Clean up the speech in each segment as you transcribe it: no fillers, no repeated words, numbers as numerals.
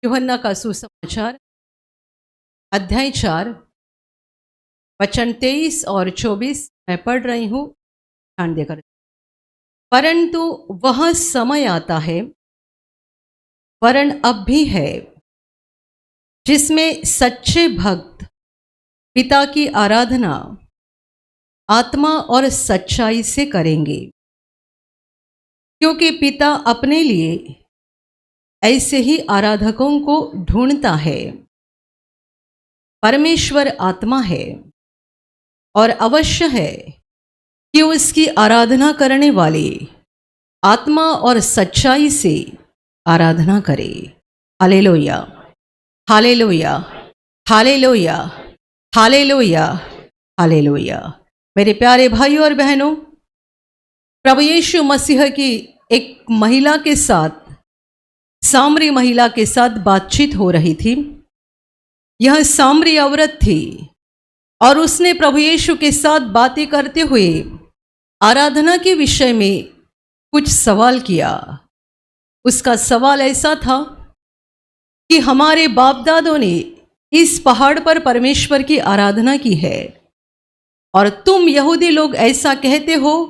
यूहन्ना का सुसमाचार अध्याय 4 वचन 23 और 24 मैं पढ़ रही हूँ, ध्यान देकर। परंतु वह समय आता है, वरन अब भी है, जिसमें सच्चे भक्त पिता की आराधना आत्मा और सच्चाई से करेंगे, क्योंकि पिता अपने लिए ऐसे ही आराधकों को ढूंढता है। परमेश्वर आत्मा है और अवश्य है कि उसकी आराधना करने वाले आत्मा और सच्चाई से आराधना करे। Hallelujah, hallelujah, hallelujah, hallelujah, hallelujah. मेरे प्यारे भाइयों और बहनों, प्रभु यीशु मसीह की एक महिला के साथ, सामरी महिला के साथ बातचीत हो रही थी। यह सामरी औरत थी और उसने प्रभु यीशु के साथ बातें करते हुए आराधना के विषय में कुछ सवाल किया। उसका सवाल ऐसा था कि हमारे बाप दादों ने इस पहाड़ पर परमेश्वर की आराधना की है और तुम यहूदी लोग ऐसा कहते हो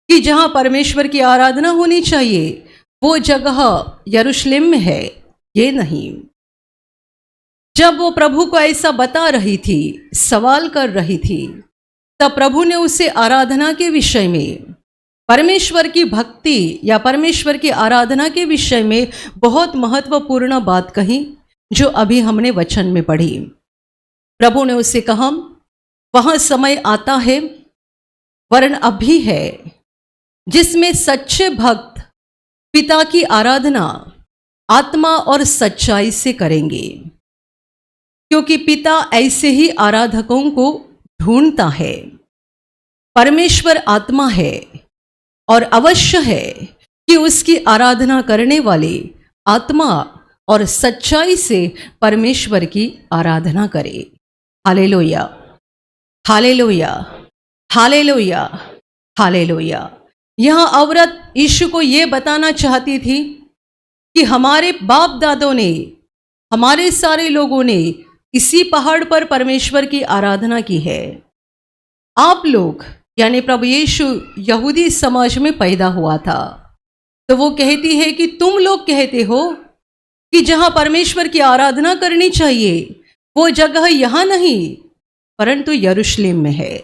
कि जहां परमेश्वर की आराधना होनी चाहिए वो जगह यरूशलेम में है। ये नहीं। जब वो प्रभु को ऐसा बता रही थी, सवाल कर रही थी, तब प्रभु ने उसे आराधना के विषय में, परमेश्वर की भक्ति या परमेश्वर की आराधना के विषय में बहुत महत्वपूर्ण बात कही, जो अभी हमने वचन में पढ़ी। प्रभु ने उससे कहा, वह समय आता है, वरन अभी है, जिसमें सच्चे भक्त पिता की आराधना आत्मा और सच्चाई से करेंगे, क्योंकि पिता ऐसे ही आराधकों को ढूंढता है। परमेश्वर आत्मा है और अवश्य है कि उसकी आराधना करने वाले आत्मा और सच्चाई से परमेश्वर की आराधना करे। Hallelujah, hallelujah, hallelujah, hallelujah. यह औरत यीशु को यह बताना चाहती थी कि हमारे बाप दादों ने, हमारे सारे लोगों ने इसी पहाड़ पर परमेश्वर की आराधना की है। आप लोग यानी प्रभु यीशु यहूदी समाज में पैदा हुआ था, तो वो कहती है कि तुम लोग कहते हो कि जहां परमेश्वर की आराधना करनी चाहिए वो जगह यहां नहीं परंतु यरूशलेम में है।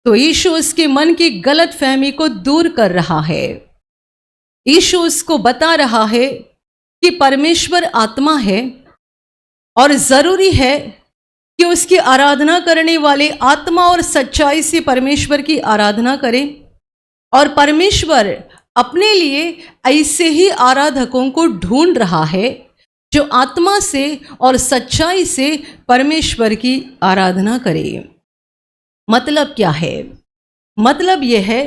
तो यीशु उसके मन की गलत फहमी को दूर कर रहा है। यीशु उसको बता रहा है कि परमेश्वर आत्मा है और जरूरी है कि उसकी आराधना करने वाले आत्मा और सच्चाई से परमेश्वर की आराधना करें, और परमेश्वर अपने लिए ऐसे ही आराधकों को ढूंढ रहा है जो आत्मा से और सच्चाई से परमेश्वर की आराधना करें। मतलब क्या है? मतलब यह है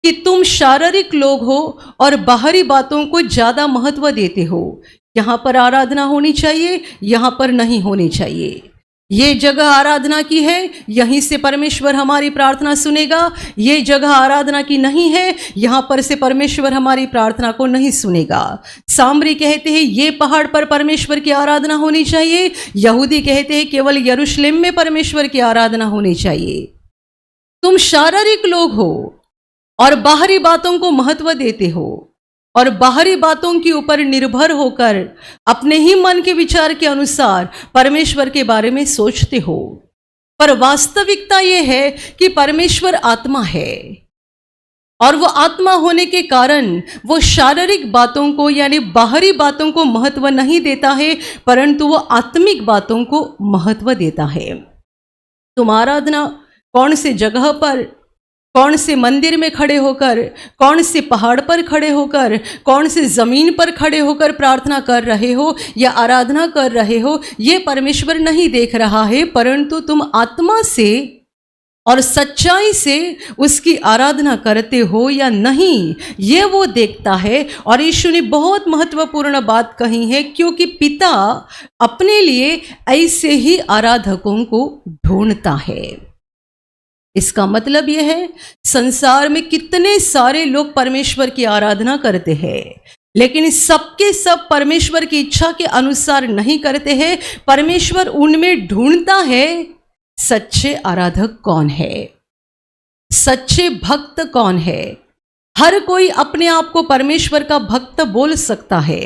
कि तुम शारीरिक लोग हो और बाहरी बातों को ज़्यादा महत्व देते हो। यहाँ पर आराधना होनी चाहिए, यहाँ पर नहीं होनी चाहिए। ये जगह आराधना की है, यहीं से परमेश्वर हमारी प्रार्थना सुनेगा। ये जगह आराधना की नहीं है, यहाँ पर से परमेश्वर हमारी प्रार्थना को नहीं सुनेगा। सामरी कहते हैं ये पहाड़ पर परमेश्वर की आराधना होनी चाहिए, यहूदी कहते हैं केवल यरूशलेम में परमेश्वर की आराधना होनी चाहिए। तुम शारीरिक लोग हो और बाहरी बातों को महत्व देते हो और बाहरी बातों के ऊपर निर्भर होकर अपने ही मन के विचार के अनुसार परमेश्वर के बारे में सोचते हो। पर वास्तविकता यह है कि परमेश्वर आत्मा है और वो आत्मा होने के कारण वो शारीरिक बातों को यानी बाहरी बातों को महत्व नहीं देता है, परंतु वो आत्मिक बातों को महत्व देता है। तुम आराधना कौन से जगह पर, कौन से मंदिर में खड़े होकर, कौन से पहाड़ पर खड़े होकर, कौन से ज़मीन पर खड़े होकर प्रार्थना कर रहे हो या आराधना कर रहे हो, ये परमेश्वर नहीं देख रहा है, परंतु तुम आत्मा से और सच्चाई से उसकी आराधना करते हो या नहीं, ये वो देखता है। और यीशु ने बहुत महत्वपूर्ण बात कही है, क्योंकि पिता अपने लिए ऐसे ही आराधकों को ढूंढता है। इसका मतलब यह है, संसार में कितने सारे लोग परमेश्वर की आराधना करते हैं, लेकिन सबके सब परमेश्वर की इच्छा के अनुसार नहीं करते हैं। परमेश्वर उनमें ढूंढता है सच्चे आराधक कौन है, सच्चे भक्त कौन है। हर कोई अपने आप को परमेश्वर का भक्त बोल सकता है।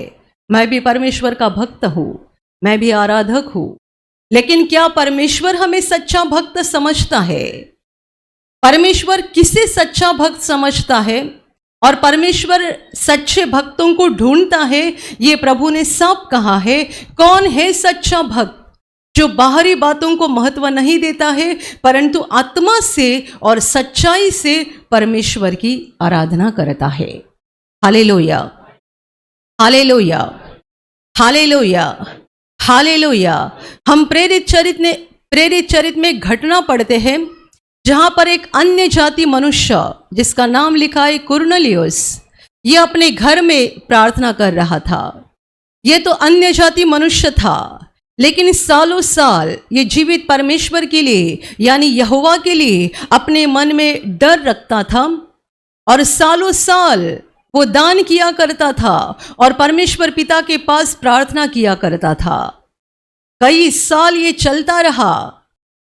मैं भी परमेश्वर का भक्त हूं, मैं भी आराधक हूं। लेकिन क्या परमेश्वर हमें सच्चा भक्त समझता है? परमेश्वर किसे सच्चा भक्त समझता है और परमेश्वर सच्चे भक्तों को ढूंढता है? ये प्रभु ने साफ कहा है। कौन है सच्चा भक्त? जो बाहरी बातों को महत्व नहीं देता है, परंतु आत्मा से और सच्चाई से परमेश्वर की आराधना करता है। Hallelujah, hallelujah, hallelujah, hallelujah. हम प्रेरित चरित्र में घटना पढ़ते हैं जहां पर एक अन्य जाति मनुष्य जिसका नाम लिखा है कुरनेलियुस, ये अपने घर में प्रार्थना कर रहा था। ये तो अन्य जाति मनुष्य था, लेकिन सालों साल ये जीवित परमेश्वर के लिए यानी यहोवा के लिए अपने मन में डर रखता था और सालों साल वो दान किया करता था और परमेश्वर पिता के पास प्रार्थना किया करता था। कई साल ये चलता रहा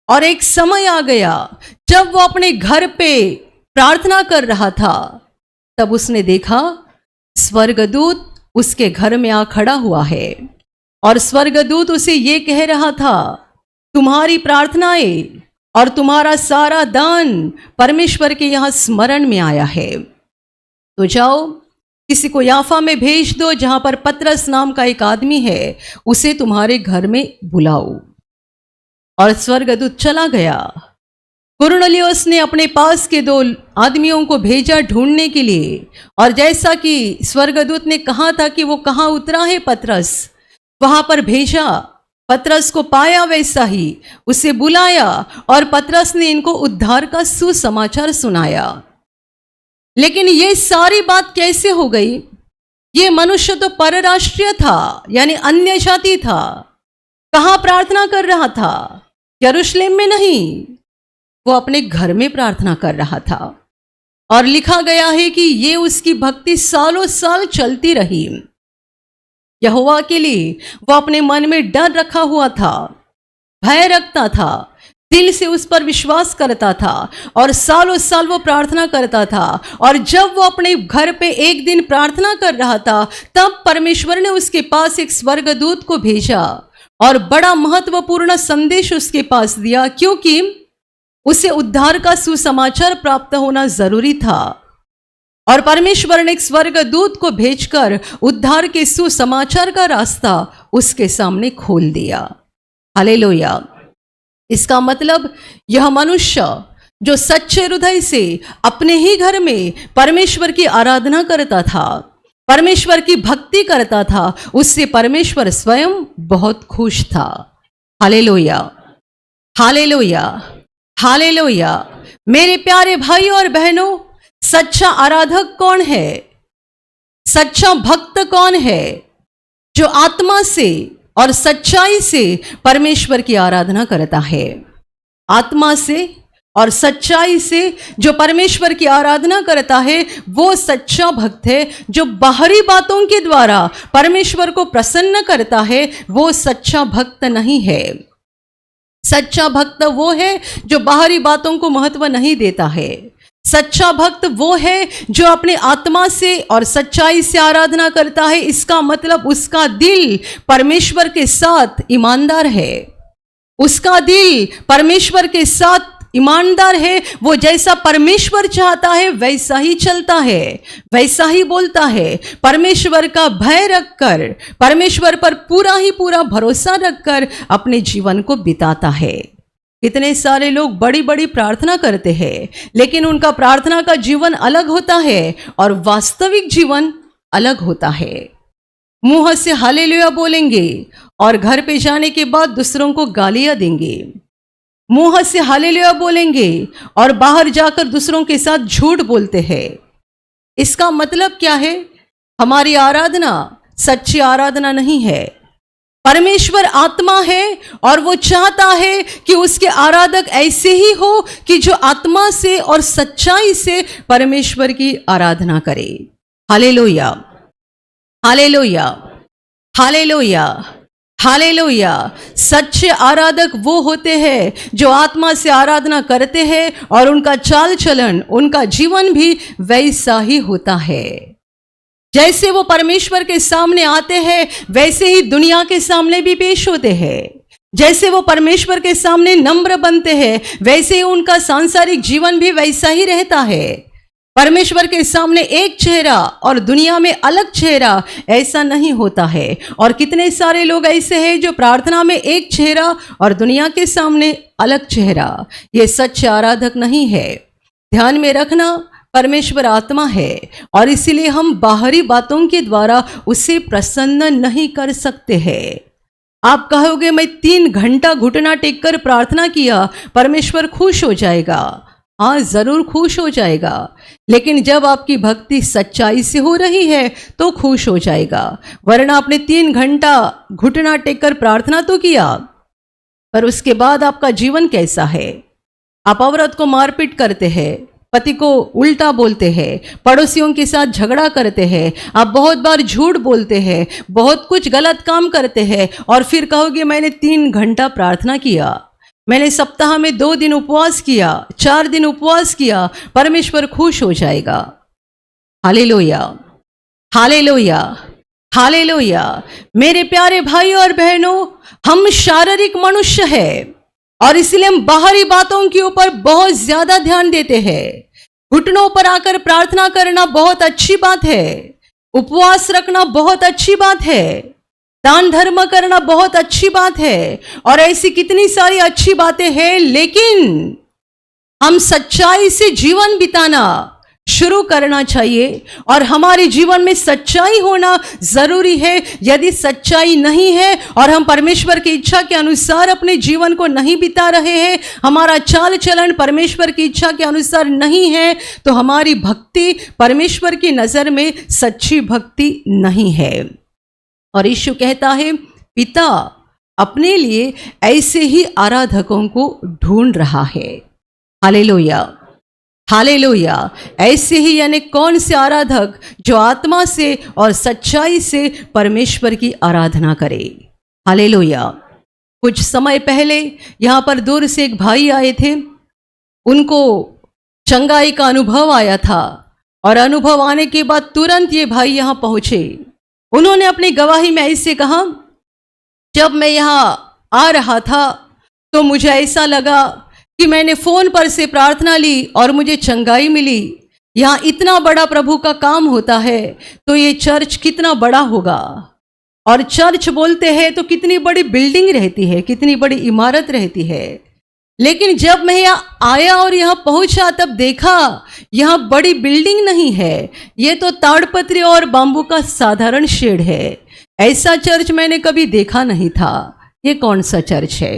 और एक समय आ गया जब वो अपने घर पे प्रार्थना कर रहा था, तब उसने देखा स्वर्गदूत उसके घर में आ खड़ा हुआ है और स्वर्गदूत उसे ये कह रहा था, तुम्हारी प्रार्थनाएं और तुम्हारा सारा दान परमेश्वर के यहाँ स्मरण में आया है, तो जाओ किसी को याफा में भेज दो जहां पर पतरस नाम का एक आदमी है, उसे तुम्हारे घर में बुलाओ। और स्वर्गदूत चला गया। कुरनेलियुस ने अपने पास के 2 आदमियों को भेजा ढूंढने के लिए, और जैसा कि स्वर्गदूत ने कहा था कि वो कहाँ उतरा है पतरस, वहां पर भेजा। पतरस को पाया वैसा ही उसे बुलाया और पतरस ने इनको उद्धार का सुसमाचार सुनाया। लेकिन ये सारी बात कैसे हो गई? ये मनुष्य तो परराष्ट्रीय था, यानी अन्य जाति था। कहाँ प्रार्थना कर रहा था? यरूशलेम में नहीं, वो अपने घर में प्रार्थना कर रहा था। और लिखा गया है कि ये उसकी भक्ति सालों साल चलती रही। यहोवा के लिए वो अपने मन में डर रखा हुआ था, भय रखता था, दिल से उस पर विश्वास करता था और सालों साल वो प्रार्थना करता था। और जब वो अपने घर पे एक दिन प्रार्थना कर रहा था, तब परमेश्वर ने उसके पास एक स्वर्गदूत को भेजा और बड़ा महत्वपूर्ण संदेश उसके पास दिया, क्योंकि उसे उद्धार का सुसमाचार प्राप्त होना जरूरी था। और परमेश्वर ने एक स्वर्गदूत को भेजकर उद्धार के सुसमाचार का रास्ता उसके सामने खोल दिया। हालेलुया। इसका मतलब यह मनुष्य जो सच्चे हृदय से अपने ही घर में परमेश्वर की आराधना करता था, परमेश्वर की भक्ति करता था, उससे परमेश्वर स्वयं बहुत खुश था। Hallelujah, hallelujah, hallelujah. मेरे प्यारे भाई और बहनों, सच्चा आराधक कौन है? सच्चा भक्त कौन है? जो आत्मा से और सच्चाई से परमेश्वर की आराधना करता है। आत्मा से और सच्चाई से जो परमेश्वर की आराधना करता है, वो सच्चा भक्त है। जो बाहरी बातों के द्वारा परमेश्वर को प्रसन्न करता है, वो सच्चा भक्त नहीं है। सच्चा भक्त वो है जो बाहरी बातों को महत्व नहीं देता है। सच्चा भक्त वो है जो अपने आत्मा से और सच्चाई से आराधना करता है। इसका मतलब उसका दिल परमेश्वर के साथ ईमानदार है। उसका दिल परमेश्वर के साथ ईमानदार है। वो जैसा परमेश्वर चाहता है वैसा ही चलता है, वैसा ही बोलता है। परमेश्वर का भय रखकर, परमेश्वर पर पूरा ही पूरा भरोसा रखकर अपने जीवन को बिताता है। कितने सारे लोग बड़ी बड़ी प्रार्थना करते हैं, लेकिन उनका प्रार्थना का जीवन अलग होता है और वास्तविक जीवन अलग होता है। मुंह से हालेलुया बोलेंगे और घर पे जाने के बाद दूसरों को गालियां देंगे। मुंह से हालेलुया बोलेंगे और बाहर जाकर दूसरों के साथ झूठ बोलते हैं। इसका मतलब क्या है? हमारी आराधना सच्ची आराधना नहीं है। परमेश्वर आत्मा है और वो चाहता है कि उसके आराधक ऐसे ही हो कि जो आत्मा से और सच्चाई से परमेश्वर की आराधना करे। हालेलुया। Hallelujah, hallelujah, hallelujah. सच्चे आराधक वो होते हैं जो आत्मा से आराधना करते हैं और उनका चाल चलन, उनका जीवन भी वैसा ही होता है। जैसे वो परमेश्वर के सामने आते हैं वैसे ही दुनिया के सामने भी पेश होते हैं। जैसे वो परमेश्वर के सामने नम्र बनते हैं वैसे ही उनका सांसारिक जीवन भी वैसा ही रहता है। परमेश्वर के सामने एक चेहरा और दुनिया में अलग चेहरा, ऐसा नहीं होता है। और कितने सारे लोग ऐसे हैं जो प्रार्थना में एक चेहरा और दुनिया के सामने अलग चेहरा। ये सच्चे आराधक नहीं है। ध्यान में रखना, परमेश्वर आत्मा है और इसीलिए हम बाहरी बातों के द्वारा उसे प्रसन्न नहीं कर सकते हैं। आप कहोगे मैं 3 घंटा घुटना टेककर प्रार्थना किया, परमेश्वर खुश हो जाएगा। हाँ, जरूर खुश हो जाएगा, लेकिन जब आपकी भक्ति सच्चाई से हो रही है तो खुश हो जाएगा। वरना आपने 3 घंटा घुटना टेककर प्रार्थना तो किया, पर उसके बाद आपका जीवन कैसा है? आप औरत को मारपीट करते हैं, पति को उल्टा बोलते हैं, पड़ोसियों के साथ झगड़ा करते हैं, आप बहुत बार झूठ बोलते हैं, बहुत कुछ गलत काम करते हैं और फिर कहोगे मैंने 3 घंटा प्रार्थना किया, मैंने सप्ताह में 2 दिन उपवास किया, 4 दिन उपवास किया, परमेश्वर खुश हो जाएगा। Hallelujah, hallelujah, hallelujah. मेरे प्यारे भाई और बहनों, हम शारीरिक मनुष्य हैं और इसलिए हम बाहरी बातों के ऊपर बहुत ज्यादा ध्यान देते हैं। घुटनों पर आकर प्रार्थना करना बहुत अच्छी बात है, उपवास रखना बहुत अच्छी बात है, दान धर्म करना बहुत अच्छी बात है और ऐसी कितनी सारी अच्छी बातें हैं, लेकिन हम सच्चाई से जीवन बिताना शुरू करना चाहिए और हमारे जीवन में सच्चाई होना जरूरी है। यदि सच्चाई नहीं है और हम परमेश्वर की इच्छा के अनुसार अपने जीवन को नहीं बिता रहे हैं, हमारा चाल चलन परमेश्वर की इच्छा के अनुसार नहीं है, तो हमारी भक्ति परमेश्वर की नजर में सच्ची भक्ति नहीं है। और यीशु कहता है, पिता अपने लिए ऐसे ही आराधकों को ढूंढ रहा है। Hallelujah, hallelujah. ऐसे ही यानी कौन से आराधक जो आत्मा से और सच्चाई से परमेश्वर की आराधना करे। हालेलुया। कुछ समय पहले यहाँ पर दूर से एक भाई आए थे, उनको चंगाई का अनुभव आया था और अनुभव आने के बाद तुरंत ये भाई यहाँ पहुँचे। उन्होंने अपनी गवाही में ऐसे कहा, जब मैं यहाँ आ रहा था तो मुझे ऐसा लगा कि मैंने फ़ोन पर से प्रार्थना ली और मुझे चंगाई मिली। यहाँ इतना बड़ा प्रभु का काम होता है तो ये चर्च कितना बड़ा होगा। और चर्च बोलते हैं तो कितनी बड़ी बिल्डिंग रहती है, कितनी बड़ी इमारत रहती है। लेकिन जब मैं यहाँ आया और यहाँ पहुँचा तब देखा यहाँ बड़ी बिल्डिंग नहीं है, ये तो ताड़पत्री और बाम्बू का साधारण शेड है। ऐसा चर्च मैंने कभी देखा नहीं था। ये कौन सा चर्च है?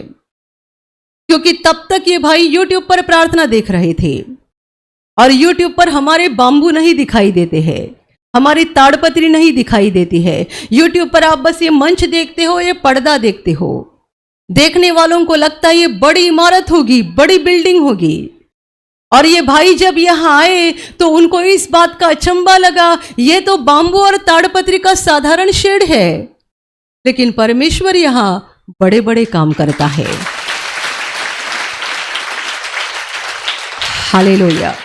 क्योंकि तब तक ये भाई YouTube पर प्रार्थना देख रहे थे और YouTube पर हमारे बाम्बू नहीं दिखाई देते हैं, हमारी ताड़पत्री नहीं दिखाई देती है। YouTube पर आप बस ये मंच देखते हो, ये पर्दा देखते हो। देखने वालों को लगता है ये बड़ी इमारत होगी, बड़ी बिल्डिंग होगी। और ये भाई जब यहाँ आए तो उनको इस बात का अचंभा लगा, ये तो बाम्बू और ताड़पत्री का साधारण शेड है, लेकिन परमेश्वर यहाँ बड़े बड़े काम करता है। हालेलुया।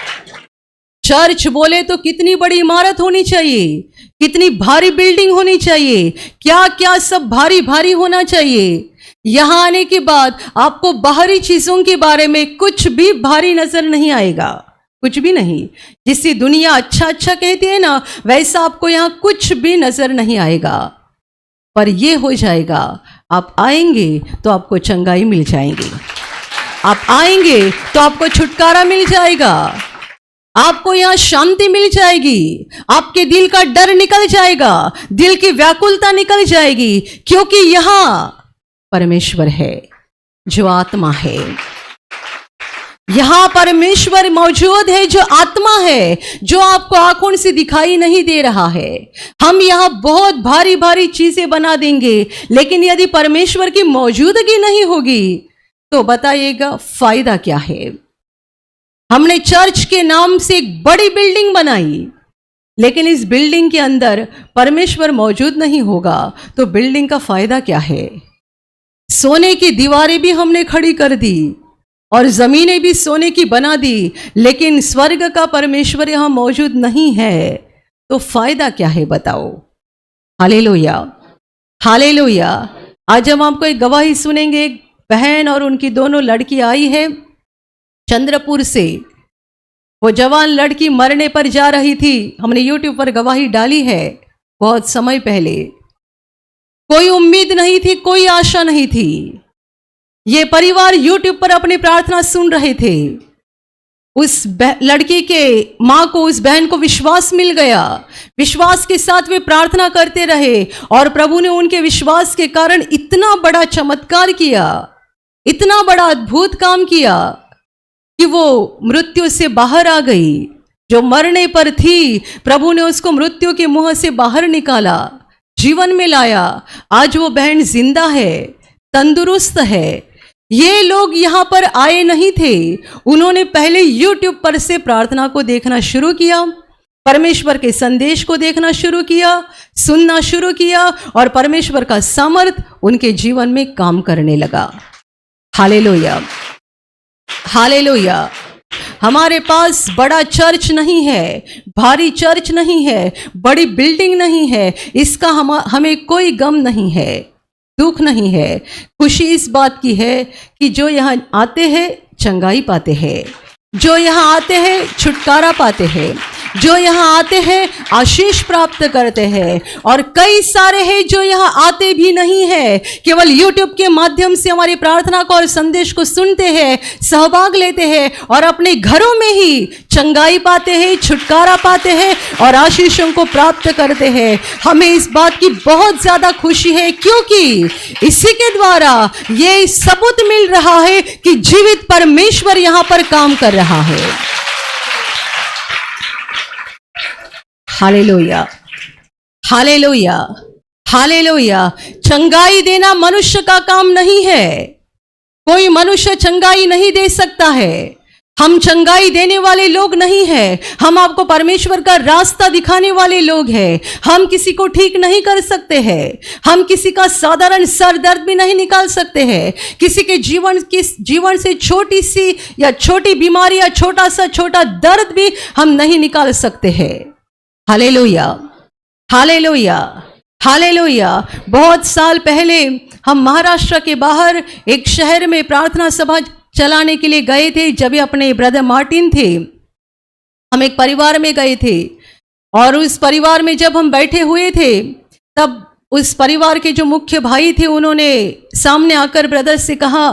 चर्च बोले तो कितनी बड़ी इमारत होनी चाहिए, कितनी भारी बिल्डिंग होनी चाहिए, क्या क्या सब भारी भारी होना चाहिए। यहाँ आने के बाद आपको बाहरी चीजों के बारे में कुछ भी भारी नजर नहीं आएगा, कुछ भी नहीं। जिससे दुनिया अच्छा अच्छा कहती है ना, वैसा आपको यहाँ कुछ भी नजर नहीं आएगा। पर ये हो जाएगा, आप आएंगे तो आपको चंगाई मिल जाएगी, आप आएंगे तो आपको छुटकारा मिल जाएगा, आपको यहाँ शांति मिल जाएगी, आपके दिल का डर निकल जाएगा, दिल की व्याकुलता निकल जाएगी, क्योंकि यहाँ परमेश्वर है जो आत्मा है। यहाँ परमेश्वर मौजूद है जो आत्मा है, जो आपको आंखों से दिखाई नहीं दे रहा है। हम यहाँ बहुत भारी भारी चीजें बना देंगे, लेकिन यदि परमेश्वर की मौजूदगी नहीं होगी तो बताइएगा फायदा क्या है। हमने चर्च के नाम से एक बड़ी बिल्डिंग बनाई, लेकिन इस बिल्डिंग के अंदर परमेश्वर मौजूद नहीं होगा तो बिल्डिंग का फायदा क्या है? सोने की दीवारें भी हमने खड़ी कर दी और जमीनें भी सोने की बना दी, लेकिन स्वर्ग का परमेश्वर यहां मौजूद नहीं है तो फायदा क्या है बताओ? Hallelujah, hallelujah. आज हम आपको एक गवाही सुनेंगे। एक बहन और उनकी दोनों लड़की आई है चंद्रपुर से। वो जवान लड़की मरने पर जा रही थी। हमने यूट्यूब पर गवाही डाली है बहुत समय पहले। कोई उम्मीद नहीं थी, कोई आशा नहीं थी। ये परिवार यूट्यूब पर अपनी प्रार्थना सुन रहे थे। उस लड़की के माँ को, उस बहन को विश्वास मिल गया। विश्वास के साथ वे प्रार्थना करते रहे और प्रभु ने उनके विश्वास के कारण इतना बड़ा चमत्कार किया, इतना बड़ा अद्भुत काम किया कि वो मृत्यु से बाहर आ गई। जो मरने पर थी, प्रभु ने उसको मृत्यु के मुंह से बाहर निकाला, जीवन में लाया। आज वो बहन जिंदा है, तंदुरुस्त है। ये लोग यहाँ पर आए नहीं थे, उन्होंने पहले यूट्यूब पर से प्रार्थना को देखना शुरू किया, परमेश्वर के संदेश को देखना शुरू किया, सुनना शुरू किया और परमेश्वर का सामर्थ उनके जीवन में काम करने लगा। Hallelujah, hallelujah. हमारे पास बड़ा चर्च नहीं है, भारी चर्च नहीं है, बड़ी बिल्डिंग नहीं है, इसका हमें कोई गम नहीं है, दुख नहीं है। खुशी इस बात की है कि जो यहाँ आते हैं चंगाई पाते हैं, जो यहाँ आते हैं छुटकारा पाते हैं, जो यहाँ आते हैं आशीष प्राप्त करते हैं। और कई सारे हैं जो यहाँ आते भी नहीं है, केवल यूट्यूब के माध्यम से हमारी प्रार्थना को और संदेश को सुनते हैं, सहभाग लेते हैं और अपने घरों में ही चंगाई पाते हैं, छुटकारा पाते हैं और आशीषों को प्राप्त करते हैं। हमें इस बात की बहुत ज़्यादा खुशी है, क्योंकि इसी के द्वारा ये सबूत मिल रहा है कि जीवित परमेश्वर यहाँ पर काम कर रहा है। Hallelujah, hallelujah, hallelujah. चंगाई देना मनुष्य का काम नहीं है, कोई मनुष्य चंगाई नहीं दे सकता है। हम चंगाई देने वाले लोग नहीं हैं, हम आपको परमेश्वर का रास्ता दिखाने वाले लोग हैं। हम किसी को ठीक नहीं कर सकते हैं, हम किसी का साधारण सर दर्द भी नहीं निकाल सकते हैं, किसी के जीवन से छोटी सी या छोटी बीमारी या छोटा दर्द भी हम नहीं निकाल सकते हैं। Hallelujah, hallelujah, hallelujah. बहुत साल पहले हम महाराष्ट्र के बाहर एक शहर में प्रार्थना सभा चलाने के लिए गए थे। जब अपने ब्रदर मार्टिन थे, हम एक परिवार में गए थे और उस परिवार में जब हम बैठे हुए थे तब उस परिवार के जो मुख्य भाई थे उन्होंने सामने आकर ब्रदर से कहा,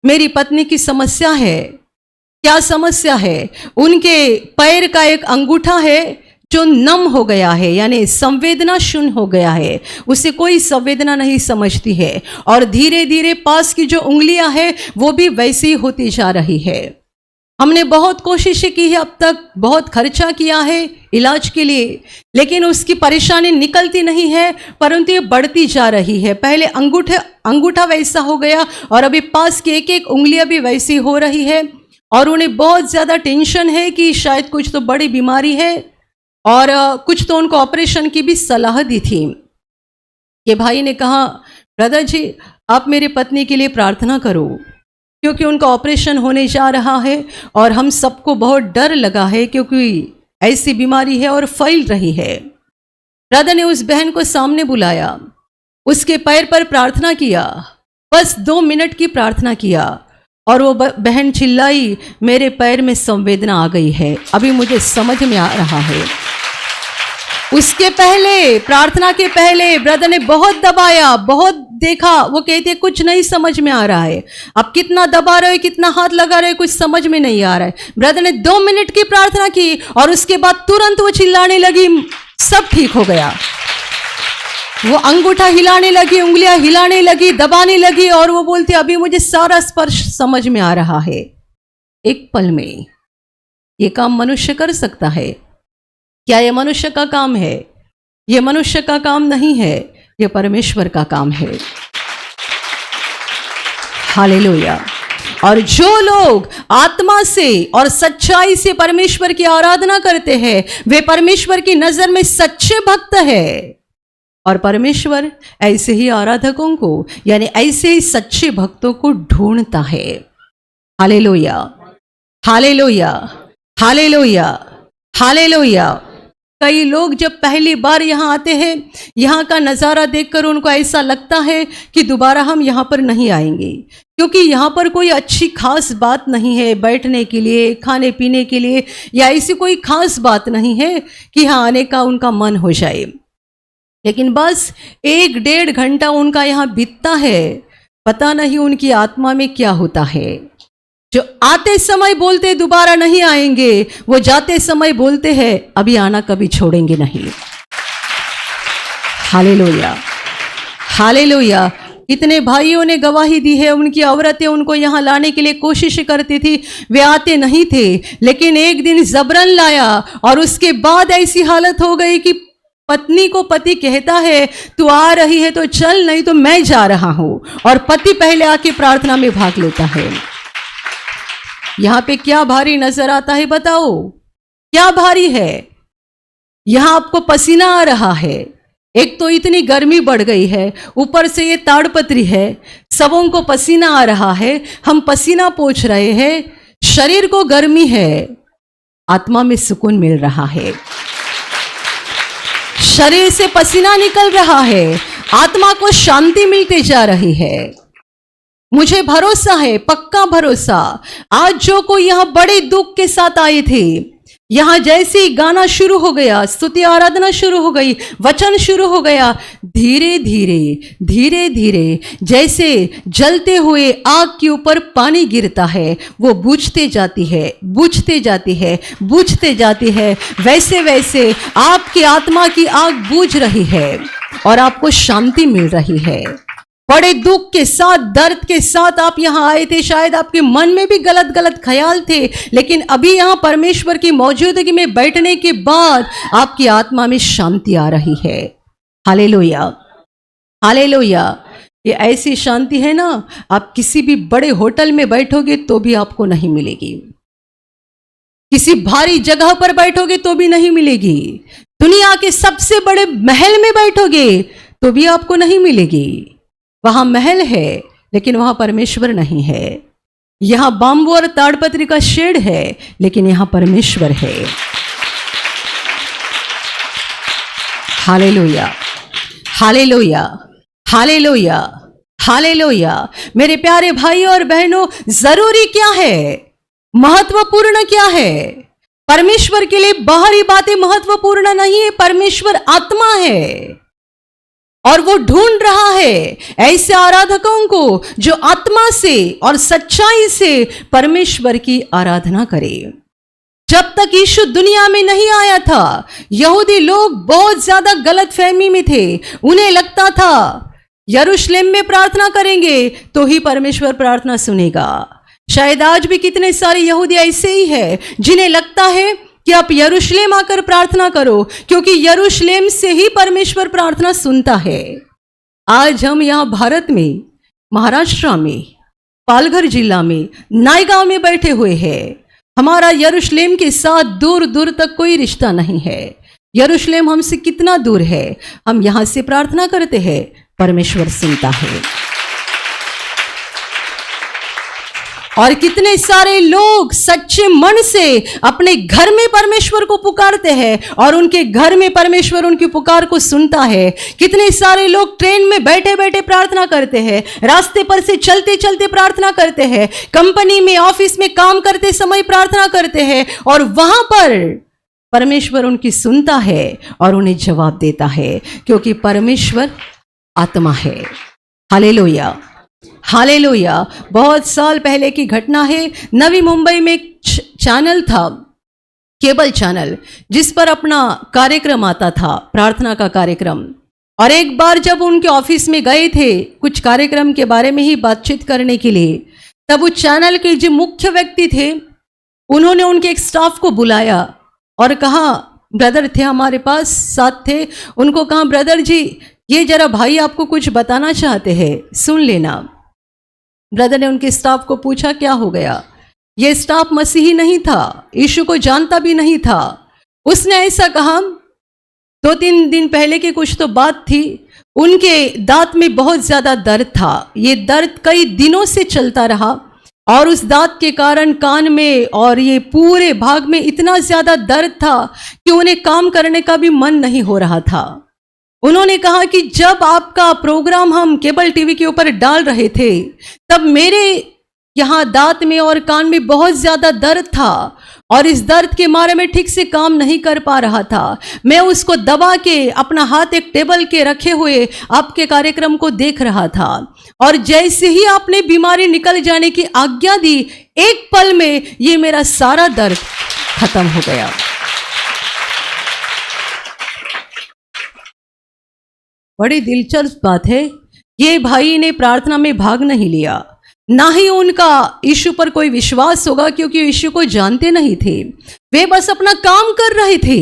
मेरी पत्नी की समस्या है। क्या समस्या है? उनके पैर का एक अंगूठा है जो नम हो गया है, यानी संवेदना शून्य हो गया है, उसे कोई संवेदना नहीं समझती है और धीरे धीरे पास की जो उंगलियां हैं वो भी वैसी होती जा रही है। हमने बहुत कोशिशें की है, अब तक बहुत खर्चा किया है इलाज के लिए, लेकिन उसकी परेशानी निकलती नहीं है, परंतु ये बढ़ती जा रही है। पहले अंगूठा वैसा हो गया और अभी पास की एक एक उंगलियां भी वैसी हो रही है और उन्हें बहुत ज़्यादा टेंशन है कि शायद कुछ तो बड़ी बीमारी है और कुछ तो उनको ऑपरेशन की भी सलाह दी थी। ये भाई ने कहा, ब्रदर जी आप मेरी पत्नी के लिए प्रार्थना करो, क्योंकि उनका ऑपरेशन होने जा रहा है और हम सबको बहुत डर लगा है क्योंकि ऐसी बीमारी है और फैल रही है। ब्रदर ने उस बहन को सामने बुलाया, उसके पैर पर प्रार्थना किया, बस 2 मिनट की प्रार्थना किया और वो बहन चिल्लाई, मेरे पैर में संवेदना आ गई है, अभी मुझे समझ में आ रहा है। उसके पहले, प्रार्थना के पहले ब्रदर ने बहुत दबाया, बहुत देखा, वो कहते कुछ नहीं समझ में आ रहा है। अब कितना दबा रहे, कितना हाथ लगा रहे, कुछ समझ में नहीं आ रहा है। ब्रदर ने 2 मिनट की प्रार्थना की और उसके बाद तुरंत वो चिल्लाने लगी, सब ठीक हो गया। वो अंगूठा हिलाने लगी, उंगलियां हिलाने लगी, दबाने लगी और वो बोलती, अभी मुझे सारा स्पर्श समझ में आ रहा है। एक पल में ये काम मनुष्य कर सकता है क्या? ये मनुष्य का काम है? ये मनुष्य का काम नहीं है, ये परमेश्वर का काम है। हालेलुया। और जो लोग आत्मा से और सच्चाई से परमेश्वर की आराधना करते हैं वे परमेश्वर की नजर में सच्चे भक्त है। और परमेश्वर ऐसे ही आराधकों को यानी ऐसे ही सच्चे भक्तों को ढूंढता है। Hallelujah, hallelujah, hallelujah, hallelujah. कई लोग जब पहली बार यहाँ आते हैं, यहाँ का नज़ारा देखकर उनको ऐसा लगता है कि दोबारा हम यहाँ पर नहीं आएंगे, क्योंकि यहाँ पर कोई अच्छी खास बात नहीं है बैठने के लिए, खाने पीने के लिए, या ऐसी कोई खास बात नहीं है कि यहाँ आने का उनका मन हो जाए। लेकिन बस 1-1.5 घंटा उनका यहाँ बीतता है, पता नहीं उनकी आत्मा में क्या होता है। जो आते समय बोलते दोबारा नहीं आएंगे, वो जाते समय बोलते हैं अभी आना कभी छोड़ेंगे नहीं। Hallelujah, hallelujah. कितने भाइयों ने गवाही दी है, उनकी औरतें उनको यहाँ लाने के लिए कोशिश करती थी, वे आते नहीं थे, लेकिन एक दिन जबरन लाया और उसके बाद ऐसी हालत हो गई कि पत्नी को पति कहता है तू आ रही है तो चल, नहीं तो मैं जा रहा हूं, और पति पहले आके प्रार्थना में भाग लेता है। यहां पे क्या भारी नजर आता है बताओ, क्या भारी है? यहां आपको पसीना आ रहा है, एक तो इतनी गर्मी बढ़ गई है, ऊपर से ये ताड़पत्री है, सबों को पसीना आ रहा है, हम पसीना पोंछ रहे हैं, शरीर को गर्मी है, आत्मा में सुकून मिल रहा है। शरीर से पसीना निकल रहा है, आत्मा को शांति मिलती जा रही है। मुझे भरोसा है, पक्का भरोसा, आज जो कोई यहाँ बड़े दुख के साथ आए थे, यहाँ जैसे ही गाना शुरू हो गया, स्तुति आराधना शुरू हो गई, वचन शुरू हो गया, धीरे धीरे धीरे धीरे जैसे जलते हुए आग के ऊपर पानी गिरता है, वो बुझते जाती है, बुझते जाती है, बुझते जाती है, वैसे वैसे आपकी आत्मा की आग बुझ रही है और आपको शांति मिल रही है। बड़े दुख के साथ, दर्द के साथ आप यहाँ आए थे, शायद आपके मन में भी गलत गलत ख्याल थे, लेकिन अभी यहाँ परमेश्वर की मौजूदगी में बैठने के बाद आपकी आत्मा में शांति आ रही है। Hallelujah, hallelujah. ये ऐसी शांति है ना, आप किसी भी बड़े होटल में बैठोगे तो भी आपको नहीं मिलेगी, किसी भारी जगह पर बैठोगे तो भी नहीं मिलेगी, दुनिया के सबसे बड़े महल में बैठोगे तो भी आपको नहीं मिलेगी। वहां महल है लेकिन वहां परमेश्वर नहीं है। यहां बांबू और ताड़पत्री का शेड है लेकिन यहां परमेश्वर है। Hallelujah, hallelujah, hallelujah, hallelujah. मेरे प्यारे भाई और बहनों, जरूरी क्या है, महत्वपूर्ण क्या है? परमेश्वर के लिए बाहरी बातें महत्वपूर्ण नहीं है, परमेश्वर आत्मा है और वो ढूंढ रहा है ऐसे आराधकों को जो आत्मा से और सच्चाई से परमेश्वर की आराधना करे। जब तक यीशु दुनिया में नहीं आया था, यहूदी लोग बहुत ज्यादा गलत फहमी में थे। उन्हें लगता था यरूशलेम में प्रार्थना करेंगे तो ही परमेश्वर प्रार्थना सुनेगा। शायद आज भी कितने सारे यहूदी ऐसे ही हैं जिन्हें लगता है कि आप यरूशलेम आकर प्रार्थना करो, क्योंकि यरूशलेम से ही परमेश्वर प्रार्थना सुनता है। आज हम यहाँ भारत में, महाराष्ट्र में, पालघर जिला में, नायगांव में बैठे हुए हैं। हमारा यरूशलेम के साथ दूर दूर तक कोई रिश्ता नहीं है। यरूशलेम हमसे कितना दूर है, हम यहाँ से प्रार्थना करते हैं, परमेश्वर सुनता है। और कितने सारे लोग सच्चे मन से अपने घर में परमेश्वर को पुकारते हैं और उनके घर में परमेश्वर उनकी पुकार को सुनता है। कितने सारे लोग ट्रेन में बैठे बैठे प्रार्थना करते हैं, रास्ते पर से चलते चलते प्रार्थना करते हैं, कंपनी में, ऑफिस में काम करते समय प्रार्थना करते हैं और वहां पर परमेश्वर उनकी सुनता है और उन्हें जवाब देता है, क्योंकि परमेश्वर आत्मा है। Hallelujah, hallelujah. बहुत साल पहले की घटना है। नवी मुंबई में एक चैनल था, केबल चैनल, जिस पर अपना कार्यक्रम आता था, प्रार्थना का कार्यक्रम। और एक बार जब उनके ऑफिस में गए थे कुछ कार्यक्रम के बारे में ही बातचीत करने के लिए, तब उस चैनल के जो मुख्य व्यक्ति थे उन्होंने उनके एक स्टाफ को बुलाया और कहा, ब्रदर थे हमारे पास, साथ थे, उनको कहा, ब्रदर जी ये जरा भाई आपको कुछ बताना चाहते हैं, सुन लेना। ब्रदर ने उनके स्टाफ को पूछा क्या हो गया। ये स्टाफ मसीही नहीं था, यीशु को जानता भी नहीं था। उसने ऐसा कहा, 2-3 दिन पहले की कुछ तो बात थी, उनके दांत में बहुत ज्यादा दर्द था। ये दर्द कई दिनों से चलता रहा और उस दांत के कारण कान में और ये पूरे भाग में इतना ज्यादा दर्द था कि उन्हें काम करने का भी मन नहीं हो रहा था। उन्होंने कहा कि जब आपका प्रोग्राम हम केबल टीवी के ऊपर डाल रहे थे तब मेरे यहाँ दांत में और कान में बहुत ज्यादा दर्द था और इस दर्द के मारे में ठीक से काम नहीं कर पा रहा था। मैं उसको दबा के अपना हाथ एक टेबल के रखे हुए आपके कार्यक्रम को देख रहा था और जैसे ही आपने बीमारी निकल जाने की आज्ञा दी, एक पल में ये मेरा सारा दर्द खत्म हो गया। बड़ी दिलचस्प बात है, ये भाई ने प्रार्थना में भाग नहीं लिया, ना ही उनका यीशु पर कोई विश्वास होगा क्योंकि यीशु को जानते नहीं थे। वे बस अपना काम कर रहे थे।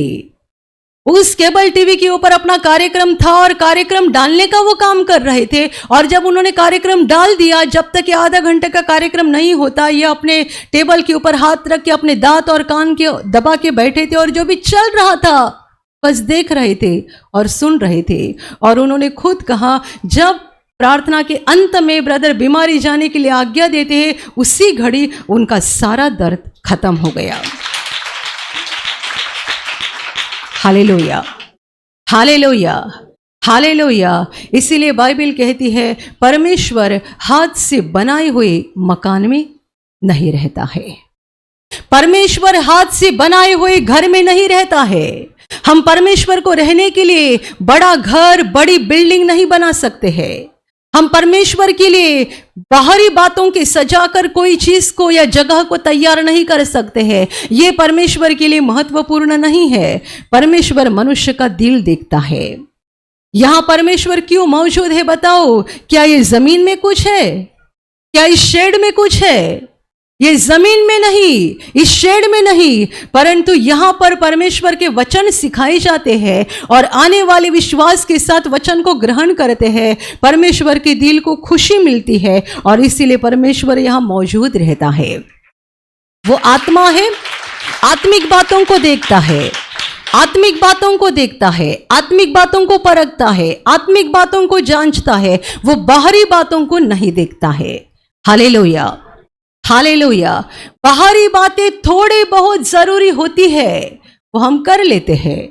उस केबल टीवी के ऊपर अपना कार्यक्रम था और कार्यक्रम डालने का वो काम कर रहे थे और जब उन्होंने कार्यक्रम डाल दिया, जब तक ये आधा घंटे का कार्यक्रम नहीं होता, ये अपने टेबल के ऊपर हाथ रख के अपने दांत और कान के दबा के बैठे थे और जो भी चल रहा था बस देख रहे थे और सुन रहे थे। और उन्होंने खुद कहा, जब प्रार्थना के अंत में ब्रदर बीमारी जाने के लिए आज्ञा देते हैं, उसी घड़ी उनका सारा दर्द खत्म हो गया। Hallelujah, hallelujah, hallelujah. इसीलिए बाइबल कहती है परमेश्वर हाथ से बनाए हुए मकान में नहीं रहता है, परमेश्वर हाथ से बनाए हुए घर में नहीं रहता है। हम परमेश्वर को रहने के लिए बड़ा घर, बड़ी बिल्डिंग नहीं बना सकते हैं। हम परमेश्वर के लिए बाहरी बातों के सजाकर कोई चीज को या जगह को तैयार नहीं कर सकते हैं। ये परमेश्वर के लिए महत्वपूर्ण नहीं है। परमेश्वर मनुष्य का दिल देखता है। यहां परमेश्वर क्यों मौजूद है बताओ? क्या ये जमीन में कुछ है? क्या इस शेड में कुछ है? ये जमीन में नहीं, इस शेड में नहीं, परंतु यहां पर परमेश्वर के वचन सिखाए जाते हैं और आने वाले विश्वास के साथ वचन को ग्रहण करते हैं। परमेश्वर के दिल को खुशी मिलती है और इसीलिए परमेश्वर यहां मौजूद रहता है। वो आत्मा है, आत्मिक बातों को देखता है, आत्मिक बातों को देखता है, आत्मिक बातों को परखता है, आत्मिक बातों को जांचता है। वो बाहरी बातों को नहीं देखता है। Hallelujah, hallelujah. बाहरी बातें थोड़ी बहुत जरूरी होती है, वो हम कर लेते हैं।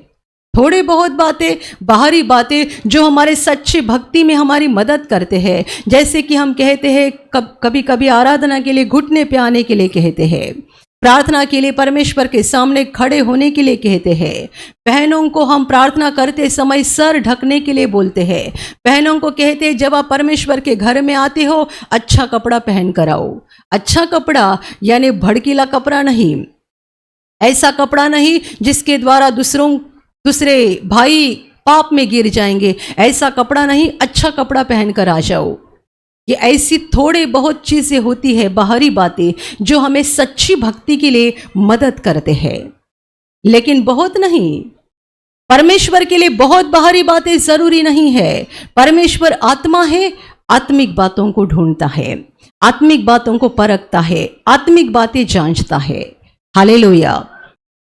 थोड़ी बहुत बातें, बाहरी बातें जो हमारे सच्चे भक्ति में हमारी मदद करते हैं। जैसे कि हम कहते हैं कभी कभी आराधना के लिए घुटने पे आने के लिए कहते हैं, प्रार्थना के लिए परमेश्वर के सामने खड़े होने के लिए कहते हैं। बहनों को हम प्रार्थना करते समय सर ढकने के लिए बोलते हैं। बहनों को कहते हैं जब आप परमेश्वर के घर में आते हो अच्छा कपड़ा पहन कर आओ। अच्छा कपड़ा यानी भड़कीला कपड़ा नहीं, ऐसा कपड़ा नहीं जिसके द्वारा दूसरे भाई पाप में गिर जाएंगे। ऐसा कपड़ा नहीं, अच्छा कपड़ा पहन कर आ जाओ। ये ऐसी थोड़े बहुत चीजें होती है, बाहरी बातें जो हमें सच्ची भक्ति के लिए मदद करते हैं, लेकिन बहुत नहीं। परमेश्वर के लिए बहुत बाहरी बातें जरूरी नहीं है। परमेश्वर आत्मा है, आत्मिक बातों को ढूंढता है, आत्मिक बातों को परखता है, आत्मिक बातें जांचता है। Hallelujah,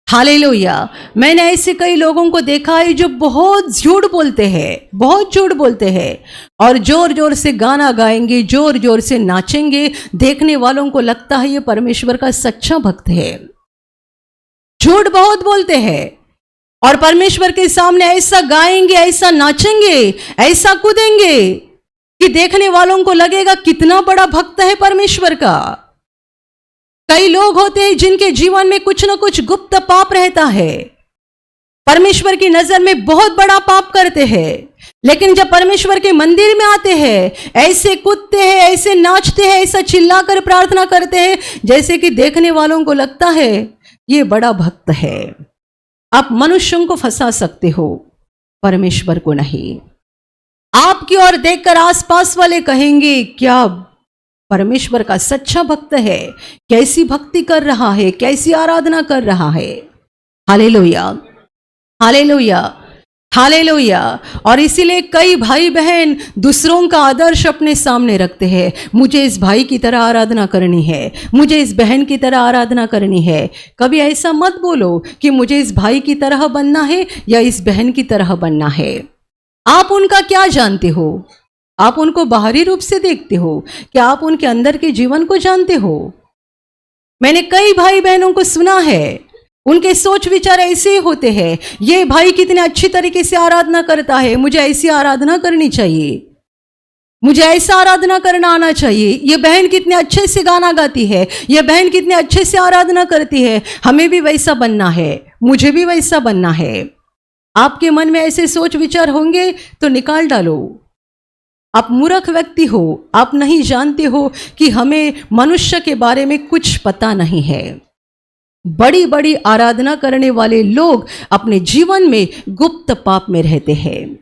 hallelujah. मैंने ऐसे कई लोगों को देखा है जो बहुत झूठ बोलते हैं, बहुत झूठ बोलते हैं और जोर जोर से गाना गाएंगे, जोर जोर से नाचेंगे। देखने वालों को लगता है ये परमेश्वर का सच्चा भक्त है। झूठ बहुत बोलते हैं और परमेश्वर के सामने ऐसा गाएंगे, ऐसा नाचेंगे, ऐसा कूदेंगे कि देखने वालों को लगेगा कितना बड़ा भक्त है परमेश्वर का। कई लोग होते हैं जिनके जीवन में कुछ ना कुछ गुप्त पाप रहता है, परमेश्वर की नजर में बहुत बड़ा पाप करते हैं, लेकिन जब परमेश्वर के मंदिर में आते हैं ऐसे कूदते हैं, ऐसे नाचते हैं, ऐसा चिल्लाकर प्रार्थना करते हैं जैसे कि देखने वालों को लगता है ये बड़ा भक्त है। आप मनुष्यों को फंसा सकते हो, परमेश्वर को नहीं। आपकी ओर देखकर आसपास वाले कहेंगे क्या परमेश्वर का सच्चा भक्त है, कैसी भक्ति कर रहा है, कैसी आराधना कर रहा है। Hallelujah, hallelujah. हालेलुया। और इसीलिए कई भाई बहन दूसरों का आदर्श अपने सामने रखते हैं। मुझे इस भाई की तरह आराधना करनी है, मुझे इस बहन की तरह आराधना करनी है। कभी ऐसा मत बोलो कि मुझे इस भाई की तरह बनना है या इस बहन की तरह बनना है। आप उनका क्या जानते हो? आप उनको बाहरी रूप से देखते हो, क्या आप उनके अंदर के जीवन को जानते हो? मैंने कई भाई बहनों को सुना है, उनके सोच विचार ऐसे होते हैं, ये भाई कितने अच्छी तरीके से आराधना करता है, मुझे ऐसी आराधना करनी चाहिए, मुझे ऐसा आराधना करना आना चाहिए। ये बहन कितने अच्छे से गाना गाती है, ये बहन कितने अच्छे से आराधना करती है, हमें भी वैसा बनना है, मुझे भी वैसा बनना है। आपके मन में ऐसे सोच विचार होंगे तो निकाल डालो। आप मूर्ख व्यक्ति हो, आप नहीं जानते हो कि हमें मनुष्य के बारे में कुछ पता नहीं है। बड़ी बड़ी आराधना करने वाले लोग अपने जीवन में गुप्त पाप में रहते हैं।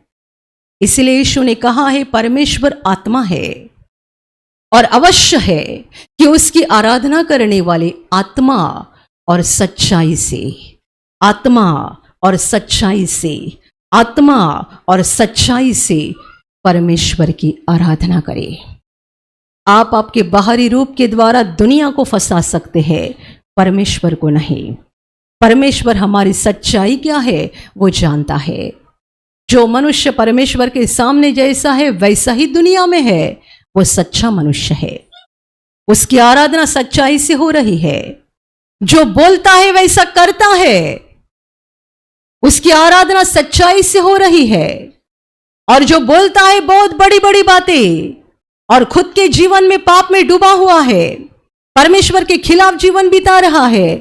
इसलिए यीशु ने कहा है परमेश्वर आत्मा है और अवश्य है कि उसकी आराधना करने वाले आत्मा और सच्चाई से, आत्मा और सच्चाई से, आत्मा और सच्चाई से परमेश्वर की आराधना करें। आप आपके बाहरी रूप के द्वारा दुनिया को फंसा सकते हैं, परमेश्वर को नहीं। परमेश्वर हमारी सच्चाई क्या है वो जानता है। जो मनुष्य परमेश्वर के सामने जैसा है वैसा ही दुनिया में है, वो सच्चा मनुष्य है। उसकी आराधना सच्चाई से हो रही है। जो बोलता है वैसा करता है, उसकी आराधना सच्चाई से हो रही है। और जो बोलता है बहुत बड़ी बड़ी बातें और खुद के जीवन में पाप में डूबा हुआ है, परमेश्वर के खिलाफ जीवन बिता रहा है,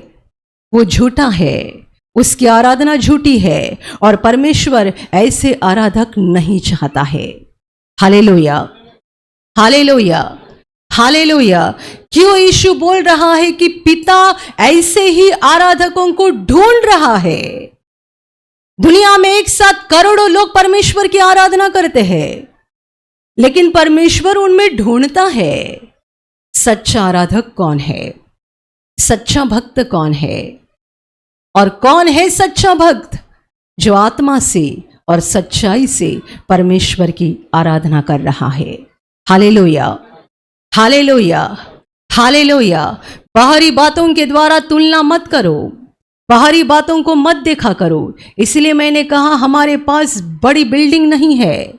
वो झूठा है, उसकी आराधना झूठी है और परमेश्वर ऐसे आराधक नहीं चाहता है। Hallelujah, hallelujah, hallelujah. क्यों यीशु बोल रहा है कि पिता ऐसे ही आराधकों को ढूंढ रहा है। दुनिया में एक साथ करोड़ों लोग परमेश्वर की आराधना करते हैं, लेकिन परमेश्वर उनमें ढूंढता है सच्चा आराधक कौन है, सच्चा भक्त कौन है। और कौन है सच्चा भक्त? जो आत्मा से और सच्चाई से परमेश्वर की आराधना कर रहा है। Hallelujah, hallelujah, hallelujah. बाहरी बातों के द्वारा तुलना मत करो, बाहरी बातों को मत देखा करो। इसलिए मैंने कहा हमारे पास बड़ी बिल्डिंग नहीं है,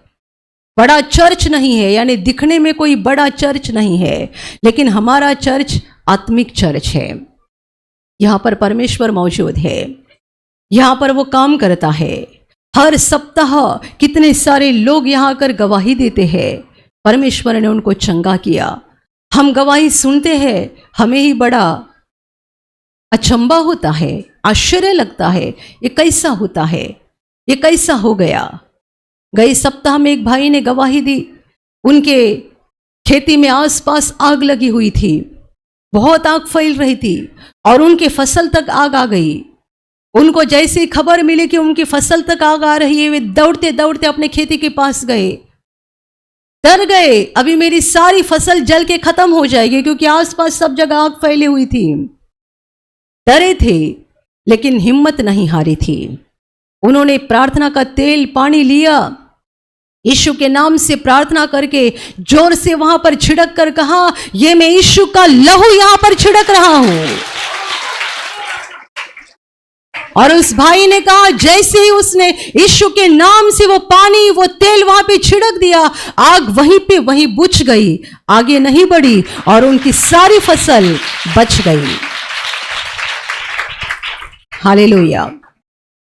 बड़ा चर्च नहीं है, यानी दिखने में कोई बड़ा चर्च नहीं है, लेकिन हमारा चर्च आत्मिक चर्च है। यहाँ पर परमेश्वर मौजूद है, यहाँ पर वो काम करता है। हर सप्ताह कितने सारे लोग यहाँ आकर गवाही देते हैं, परमेश्वर ने उनको चंगा किया। हम गवाही सुनते हैं, हमें ही बड़ा अचंबा होता है, आश्चर्य लगता है, ये कैसा होता है, ये कैसा हो गया। गए सप्ताह में एक भाई ने गवाही दी, उनके खेती में आसपास आग लगी हुई थी, बहुत आग फैल रही थी और उनके फसल तक आग आ गई। उनको जैसे खबर मिली कि उनकी फसल तक आग आ रही है, वे दौड़ते दौड़ते अपने खेती के पास गए। डर गए, अभी मेरी सारी फसल जल के खत्म हो जाएगी, क्योंकि आसपास सब जगह आग फैली हुई थी। डरे थे लेकिन हिम्मत नहीं हारी थी। उन्होंने प्रार्थना का तेल पानी लिया, यीशु के नाम से प्रार्थना करके जोर से वहां पर छिड़क कर कहा, ये मैं यीशु का लहू यहां पर छिड़क रहा हूं। और उस भाई ने कहा, जैसे ही उसने यीशु के नाम से वो पानी वो तेल वहां पे छिड़क दिया, आग वहीं पे वहीं बुझ गई, आगे नहीं बढ़ी और उनकी सारी फसल बच गई। हालेलुया।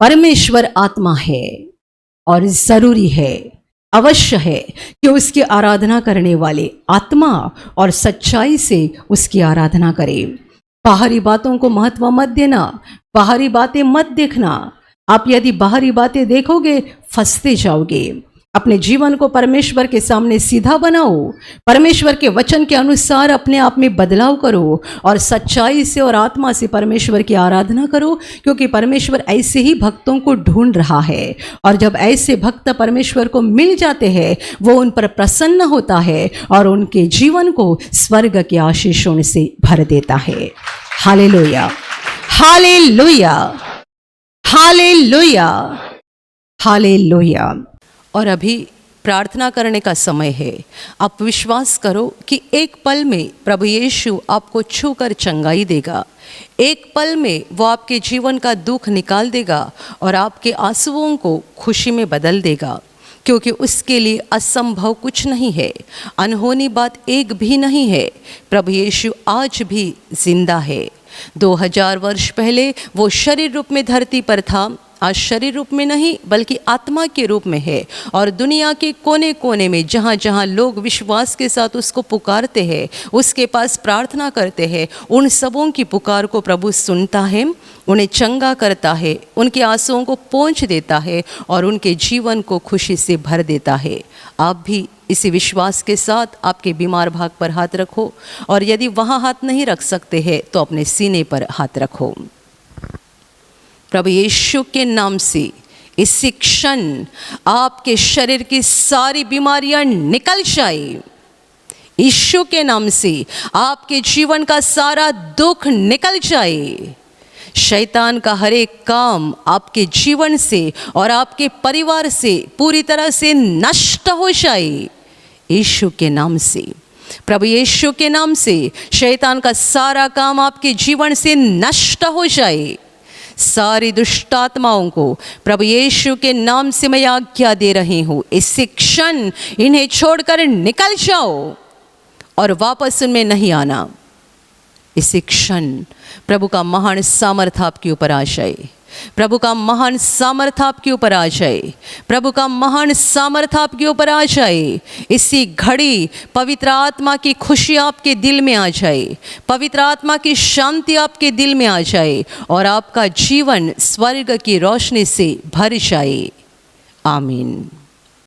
परमेश्वर आत्मा है और जरूरी है, अवश्य है कि उसकी आराधना करने वाले आत्मा और सच्चाई से उसकी आराधना करें। बाहरी बातों को महत्व मत देना, बाहरी बातें मत देखना। आप यदि बाहरी बातें देखोगे फंसते जाओगे। अपने जीवन को परमेश्वर के सामने सीधा बनाओ, परमेश्वर के वचन के अनुसार अपने आप में बदलाव करो और सच्चाई से और आत्मा से परमेश्वर की आराधना करो, क्योंकि परमेश्वर ऐसे ही भक्तों को ढूंढ रहा है। और जब ऐसे भक्त परमेश्वर को मिल जाते हैं, वो उन पर प्रसन्न होता है और उनके जीवन को स्वर्ग के आशीषों से भर देता है। Hallelujah, hallelujah, hallelujah, hallelujah. और अभी प्रार्थना करने का समय है। आप विश्वास करो कि एक पल में प्रभु यीशु आपको छूकर चंगाई देगा। एक पल में वो आपके जीवन का दुख निकाल देगा और आपके आंसुओं को खुशी में बदल देगा, क्योंकि उसके लिए असंभव कुछ नहीं है, अनहोनी बात एक भी नहीं है। प्रभु यीशु आज भी जिंदा है। 2000 वर्ष पहले वो शरीर रूप में धरती पर था, आज शरीर रूप में नहीं बल्कि आत्मा के रूप में है। और दुनिया के कोने कोने में जहाँ जहाँ लोग विश्वास के साथ उसको पुकारते हैं, उसके पास प्रार्थना करते हैं, उन सबों की पुकार को प्रभु सुनता है, उन्हें चंगा करता है, उनके आंसुओं को पोंछ देता है और उनके जीवन को खुशी से भर देता है। आप भी इसी विश्वास के साथ आपके बीमार भाग पर हाथ रखो, और यदि वहाँ हाथ नहीं रख सकते हैं तो अपने सीने पर हाथ रखो। प्रभु यीशु के नाम से इसी क्षण आपके शरीर की सारी बीमारियां निकल जाए। यीशु के नाम से आपके जीवन का सारा दुख निकल जाए। शैतान का हर एक काम आपके जीवन से और आपके परिवार से पूरी तरह से नष्ट हो जाए। यीशु के नाम से, प्रभु यीशु के नाम से शैतान का सारा काम आपके जीवन से नष्ट हो जाए। सारी दुष्ट आत्माओं को प्रभु यीशु के नाम से मैं आज्ञा दे रही हूँ, इसी क्षण इन्हें छोड़कर निकल जाओ और वापस उनमें नहीं आना। इसी क्षण प्रभु का महान सामर्थ आपके ऊपर आ जाए। प्रभु का महान सामर्थ आपके ऊपर आ जाए। प्रभु का महान सामर्थ आपके ऊपर आ जाए। इसी घड़ी पवित्र आत्मा की खुशी आपके दिल में आ जाए, पवित्र आत्मा की शांति आपके दिल में आ जाए और आपका जीवन स्वर्ग की रोशनी से भर जाए। आमीन।